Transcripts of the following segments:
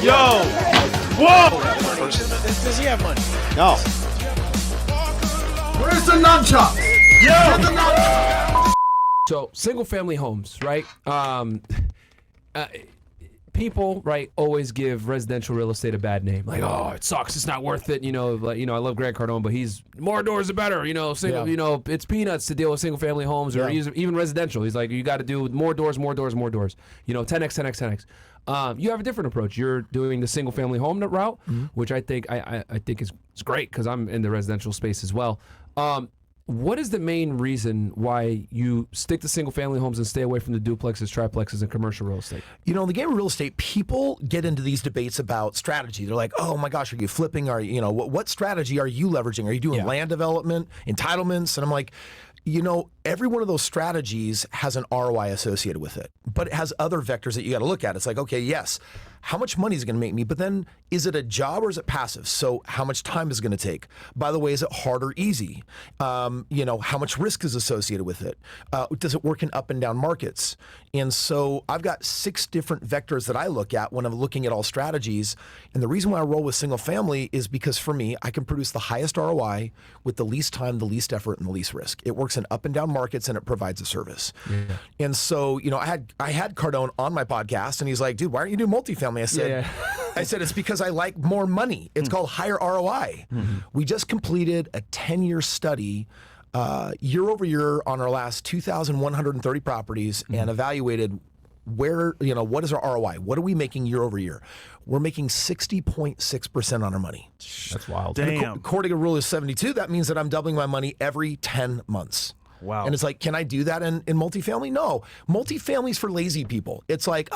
Yo! Whoa! Does he have money? No. Where's the nunchuck? Yo! So single-family homes, right? People, right, always give residential real estate a bad name. Like, oh, it sucks. It's not worth it. I love Grant Cardone, but he's more doors are better. It's peanuts to deal with single-family homes or even residential. He's like, you got to do more doors, more doors, more doors. 10x, 10x, 10x. You have a different approach. You're doing the single-family home route, which I think is great because I'm in the residential space as well. What is the main reason why you stick to single-family homes and stay away from the duplexes, triplexes, and commercial real estate? In the game of real estate, people get into these debates about strategy. They're like, oh my gosh, are you flipping? What strategy are you leveraging? Are you doing land development, entitlements? And I'm like, every one of those strategies has an ROI associated with it, but it has other vectors that you got to look at. It's like, okay, yes, how much money is it going to make me? But then is it a job or is it passive? So how much time is it going to take? By the way, is it hard or easy? How much risk is associated with it? Does it work in up and down markets? And so I've got 6 different vectors that I look at when I'm looking at all strategies. And the reason why I roll with single family is because for me, I can produce the highest ROI with the least time, the least effort, and the least risk. It works in up and down markets and it provides a service. Yeah. And so, I had Cardone on my podcast and he's like, dude, why aren't you doing multifamily? I said, it's because I like more money. It's called higher ROI. We just completed a 10-year study year over year on our last 2,130 properties and evaluated what is our ROI? What are we making year over year? We're making 60.6% on our money. That's wild. Damn. According to Rule of 72, that means that I'm doubling my money every 10 months. Wow. And it's like, can I do that in multifamily? No. Multifamily's for lazy people. It's like,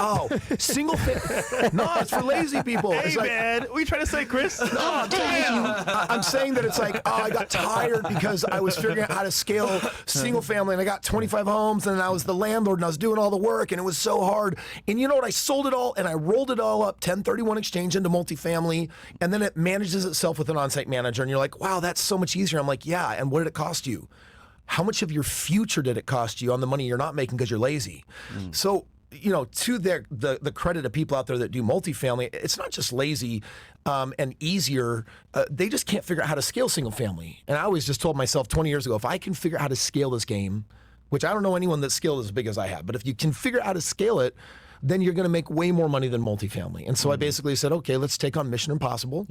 single family. No, it's for lazy people. Hey, it's like, man. What are you trying to say, Chris? No, I'm saying that it's like, I got tired because I was figuring out how to scale single family and I got 25 homes and I was the landlord and I was doing all the work and it was so hard. And you know what? I sold it all and I rolled it all up, 1031 exchange into multifamily, and then it manages itself with an on-site manager. And you're like, wow, that's so much easier. I'm like, yeah. And what did it cost you? How much of your future did it cost you on the money you're not making because you're lazy? So, to the credit of people out there that do multifamily, it's not just lazy and easier. They just can't figure out how to scale single family. And I always just told myself 20 years ago, if I can figure out how to scale this game, which I don't know anyone that's scaled as big as I have, but if you can figure out how to scale it, then you're going to make way more money than multifamily. And so I basically said, okay, let's take on Mission Impossible.